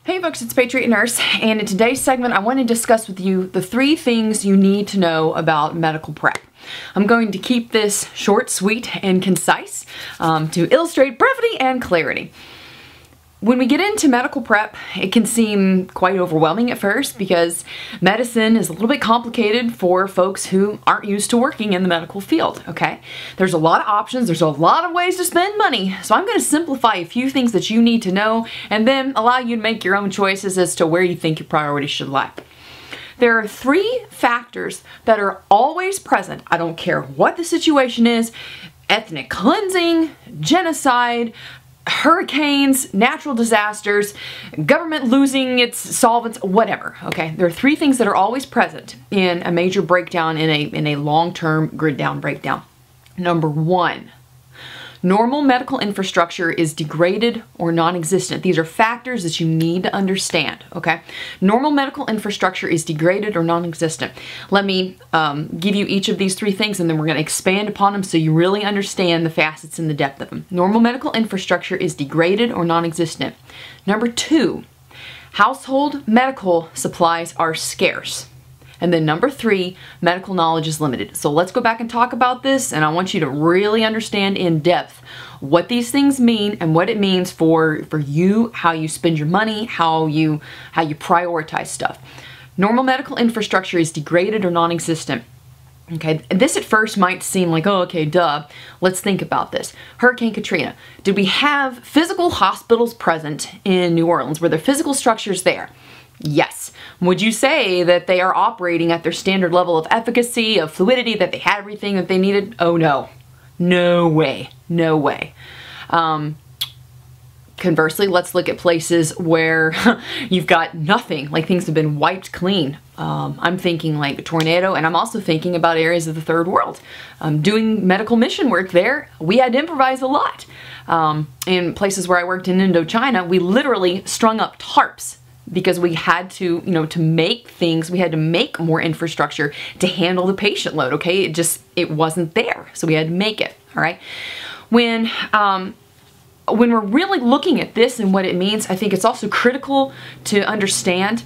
Hey folks, it's PatriotNurse, and in today's segment I want to discuss with you the 3 things you need to know about medical prep. I'm going to keep this short, sweet, and concise to illustrate brevity and clarity. When we get into medical prep, it can seem quite overwhelming at first because medicine is a little bit complicated for folks who aren't used to working in the medical field, okay? There's a lot of options, there's a lot of ways to spend money, so I'm going to simplify a few things that you need to know and then allow you to make your own choices as to where you think your priorities should lie. There are 3 factors that are always present. I don't care what the situation is: ethnic cleansing, genocide, hurricanes, natural disasters, government losing its solvents, whatever, okay? There are 3 things that are always present in a major breakdown, in a long-term grid down breakdown. Number 1, normal medical infrastructure is degraded or non-existent. These are factors that you need to understand, okay? Normal medical infrastructure is degraded or non-existent. Let me give you each of these 3 things and then we're going to expand upon them so you really understand the facets and the depth of them. Normal medical infrastructure is degraded or non-existent. Number 2, household medical supplies are scarce. And then number 3, medical knowledge is limited. So let's go back and talk about this, and I want you to really understand in depth what these things mean and what it means for you, how you spend your money, how you prioritize stuff. Normal medical infrastructure is degraded or non-existent. Okay, this at first might seem like, oh, okay, duh. Let's think about this. Hurricane Katrina. Did we have physical hospitals present in New Orleans? Were there physical structures there? Yes. Would you say that they are operating at their standard level of efficacy, of fluidity, that they had everything that they needed? Oh no. No way. No way. Conversely, let's look at places where you've got nothing, like things have been wiped clean. I'm thinking like a tornado, and I'm also thinking about areas of the third world. Doing medical mission work there, we had to improvise a lot. In places where I worked in Indochina, we literally strung up tarps because we had to, to make things, we had to make more infrastructure to handle the patient load, okay? It wasn't there, so we had to make it, all right? When we're really looking at this and what it means, I think it's also critical to understand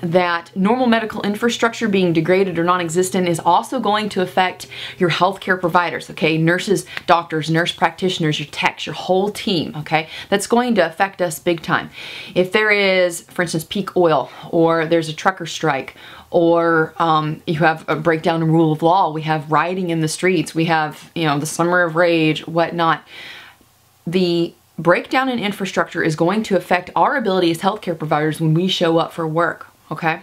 that normal medical infrastructure being degraded or non-existent is also going to affect your healthcare providers, okay? Nurses, doctors, nurse practitioners, your techs, your whole team, okay? That's going to affect us big time. If there is, for instance, peak oil, or there's a trucker strike, or you have a breakdown in rule of law, we have rioting in the streets, we have, the summer of rage, whatnot, the breakdown in infrastructure is going to affect our ability as healthcare providers when we show up for work. Okay?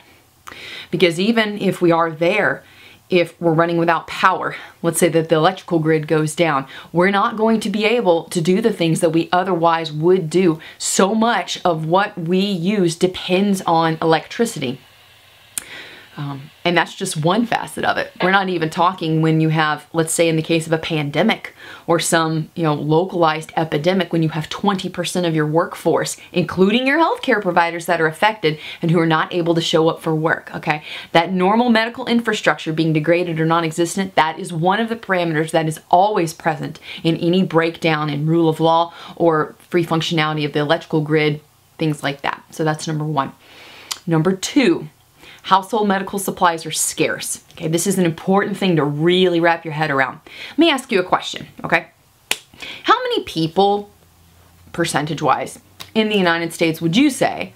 Because even if we are there, if we're running without power, let's say that the electrical grid goes down, we're not going to be able to do the things that we otherwise would do. So much of what we use depends on electricity. And that's just one facet of it. We're not even talking when you have, let's say in the case of a pandemic or some, localized epidemic, when you have 20% of your workforce, including your healthcare providers that are affected and who are not able to show up for work, okay? That normal medical infrastructure being degraded or non-existent, that is one of the parameters that is always present in any breakdown in rule of law or free functionality of the electrical grid, things like that. So that's number 1. Number 2, household medical supplies are scarce. Okay, this is an important thing to really wrap your head around. Let me ask you a question, okay? How many people, percentage-wise, in the United States would you say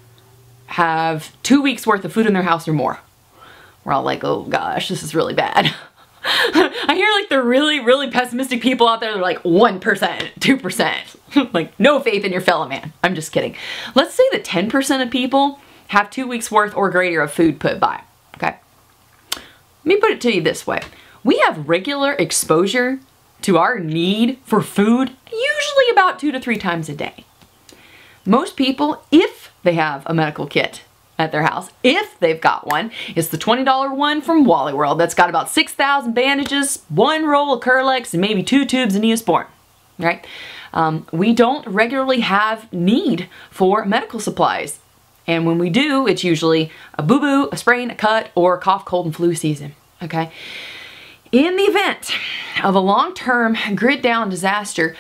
have 2 weeks worth of food in their house or more? We're all like, oh gosh, this is really bad. I hear like the really, really pessimistic people out there, they're like 1%, 2%. Like, no faith in your fellow man. I'm just kidding. Let's say that 10% of people have 2 weeks worth or greater of food put by, okay? Let me put it to you this way. We have regular exposure to our need for food usually about 2 to 3 times a day. Most people, if they have a medical kit at their house, if they've got one, it's the $20 one from Wally World that's got about 6,000 bandages, 1 roll of Kerlix, and maybe 2 tubes of Neosporin, right? We don't regularly have need for medical supplies. And when we do, it's usually a boo-boo, a sprain, a cut, or a cough, cold, and flu season, okay? In the event of a long-term grid down disaster,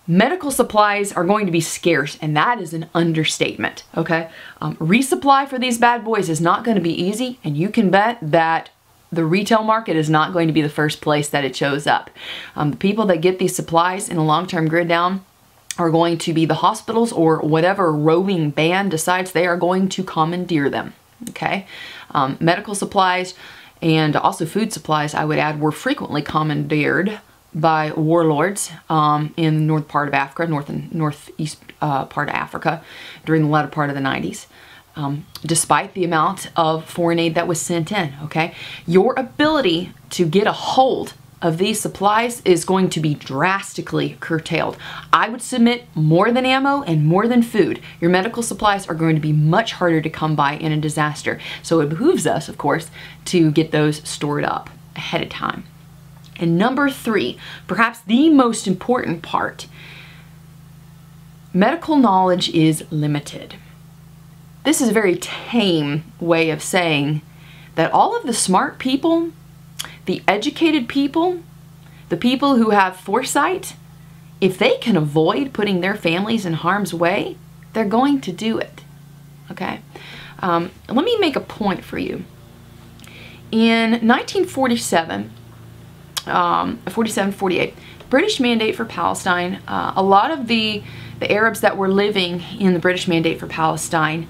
Medical supplies are going to be scarce, and that is an understatement, okay? Resupply for these bad boys is not going to be easy, and you can bet that the retail market is not going to be the first place that it shows up. The people that get these supplies in a long-term grid down are going to be the hospitals or whatever roving band decides they are going to commandeer them, okay? Medical supplies and also food supplies, I would add, were frequently commandeered by warlords in the north part of Africa, north and northeast part of Africa during the latter part of the 90s. Despite the amount of foreign aid that was sent in, okay? Your ability to get a hold of these supplies is going to be drastically curtailed. I would submit more than ammo and more than food. Your medical supplies are going to be much harder to come by in a disaster. So it behooves us, of course, to get those stored up ahead of time. And number 3, perhaps the most important part, medical knowledge is limited. This is a very tame way of saying that all of the smart people, the educated people, the people who have foresight, if they can avoid putting their families in harm's way, they're going to do it, okay? Let me make a point for you. In 1947, 48, British Mandate for Palestine, a lot of the Arabs that were living in the British Mandate for Palestine,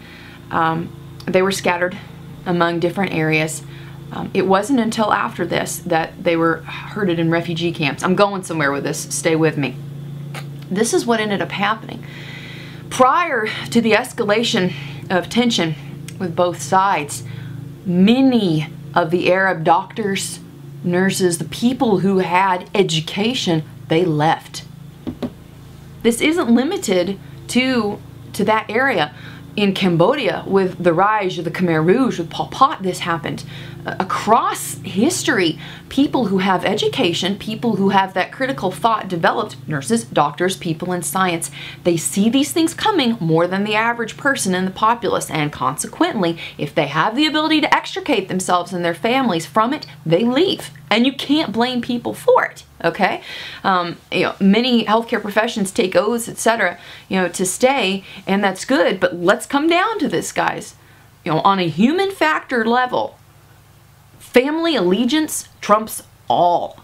they were scattered among different areas. It wasn't until after this that they were herded in refugee camps. I'm going somewhere with this, stay with me. This is what ended up happening. Prior to the escalation of tension with both sides, many of the Arab doctors, nurses, the people who had education, they left. This isn't limited to that area. In Cambodia with the Raj, the Khmer Rouge, with Pol Pot, this happened. Across history, people who have education, people who have that critical thought developed, nurses, doctors, people in science, they see these things coming more than the average person in the populace, and consequently, if they have the ability to extricate themselves and their families from it, they leave. And you can't blame people for it, okay? Many healthcare professions take oaths, etc., to stay, and that's good, but let's come down to this, guys. On a human factor level, family allegiance trumps all,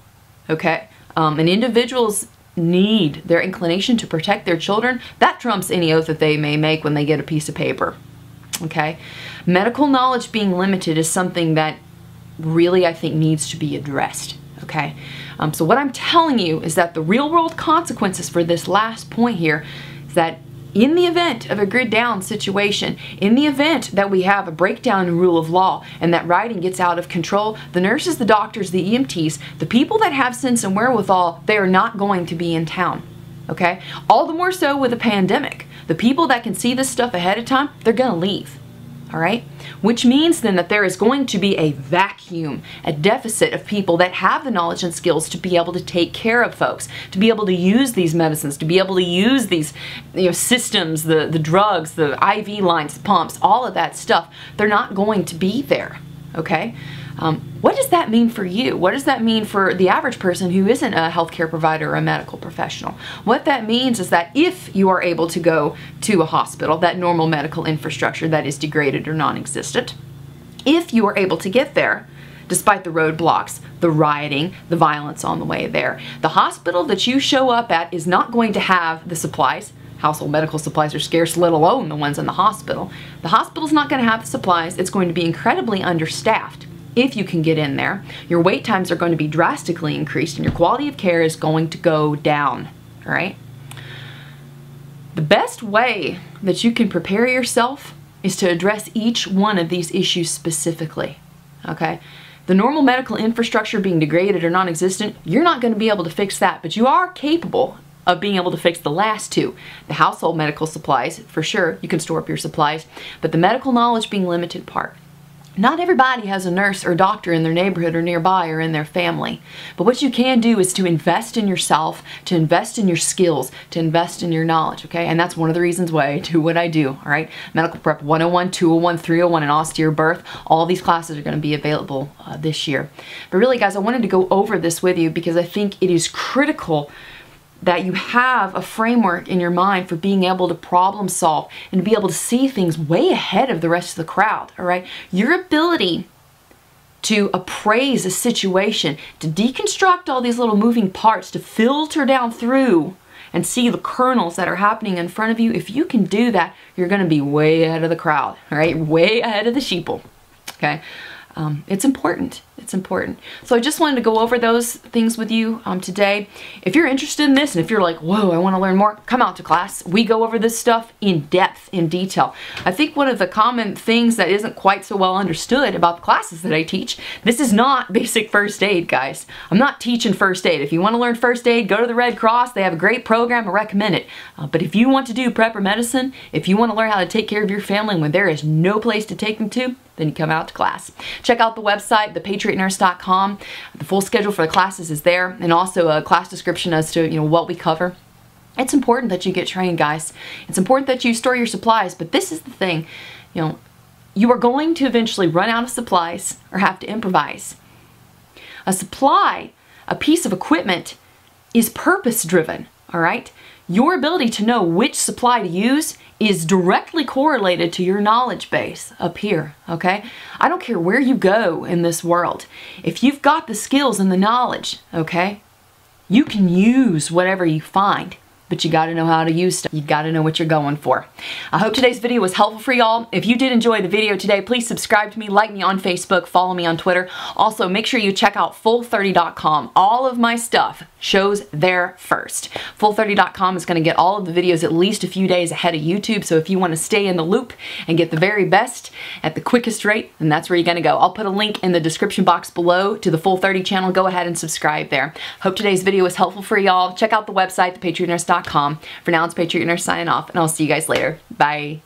okay? And individuals need their inclination to protect their children. That trumps any oath that they may make when they get a piece of paper, okay? Medical knowledge being limited is something that really, I think, needs to be addressed, okay? So what I'm telling you is that the real world consequences for this last point here is that in the event of a grid down situation, in the event that we have a breakdown in rule of law and that rioting gets out of control, the nurses, the doctors, the EMTs, the people that have sense and wherewithal, they are not going to be in town, okay? All the more so with a pandemic. The people that can see this stuff ahead of time, they're gonna leave. All right? Which means then that there is going to be a vacuum, a deficit of people that have the knowledge and skills to be able to take care of folks, to be able to use these medicines, to be able to use these systems, the drugs, the IV lines, the pumps, all of that stuff. They're not going to be there, okay? What does that mean for you? What does that mean for the average person who isn't a healthcare provider or a medical professional? What that means is that if you are able to go to a hospital, that normal medical infrastructure that is degraded or non-existent, if you are able to get there, despite the roadblocks, the rioting, the violence on the way there, the hospital that you show up at is not going to have the supplies. Household medical supplies are scarce, let alone the ones in the hospital. The hospital's not going to have the supplies. It's going to be incredibly understaffed. If you can get in there, your wait times are going to be drastically increased and your quality of care is going to go down, all right? The best way that you can prepare yourself is to address each one of these issues specifically, okay? The normal medical infrastructure being degraded or non-existent, you're not going to be able to fix that, but you are capable of being able to fix the last two. The household medical supplies, for sure, you can store up your supplies, but the medical knowledge being limited part. Not everybody has a nurse or doctor in their neighborhood or nearby or in their family. But what you can do is to invest in yourself, to invest in your skills, to invest in your knowledge, okay? And that's one of the reasons why I do what I do, all right? Medical Prep 101, 201, 301, and austere birth. All these classes are going to be available this year. But really, guys, I wanted to go over this with you because I think it is critical that you have a framework in your mind for being able to problem solve and to be able to see things way ahead of the rest of the crowd, all right? Your ability to appraise a situation, to deconstruct all these little moving parts, to filter down through and see the kernels that are happening in front of you, if you can do that, you're going to be way ahead of the crowd, all right? Way ahead of the sheeple, okay? It's important. It's important. So I just wanted to go over those things with you today. If you're interested in this and if you're like, whoa, I want to learn more, come out to class. We go over this stuff in depth, in detail. I think one of the common things that isn't quite so well understood about the classes that I teach, this is not basic first aid, guys. I'm not teaching first aid. If you want to learn first aid, go to the Red Cross. They have a great program. I recommend it. But if you want to do prep or medicine, if you want to learn how to take care of your family when there is no place to take them to, then you come out to class. Check out the website, thepatriotnurse.com. The full schedule for the classes is there, and also a class description as to what we cover. It's important that you get trained, guys. It's important that you store your supplies, but this is the thing, you are going to eventually run out of supplies or have to improvise. A supply, a piece of equipment, is purpose-driven, all right? Your ability to know which supply to use is directly correlated to your knowledge base up here, okay? I don't care where you go in this world. If you've got the skills and the knowledge, okay, you can use whatever you find. But you gotta know how to use stuff. You gotta know what you're going for. I hope today's video was helpful for y'all. If you did enjoy the video today, please subscribe to me, like me on Facebook, follow me on Twitter. Also, make sure you check out full30.com. All of my stuff shows there first. Full30.com is gonna get all of the videos at least a few days ahead of YouTube, so if you wanna stay in the loop and get the very best at the quickest rate, then that's where you're gonna go. I'll put a link in the description box below to the Full30 channel. Go ahead and subscribe there. Hope today's video was helpful for y'all. Check out the website, thepatriotnurse.com. For now, it's Patriot Nurse signing off, and I'll see you guys later. Bye.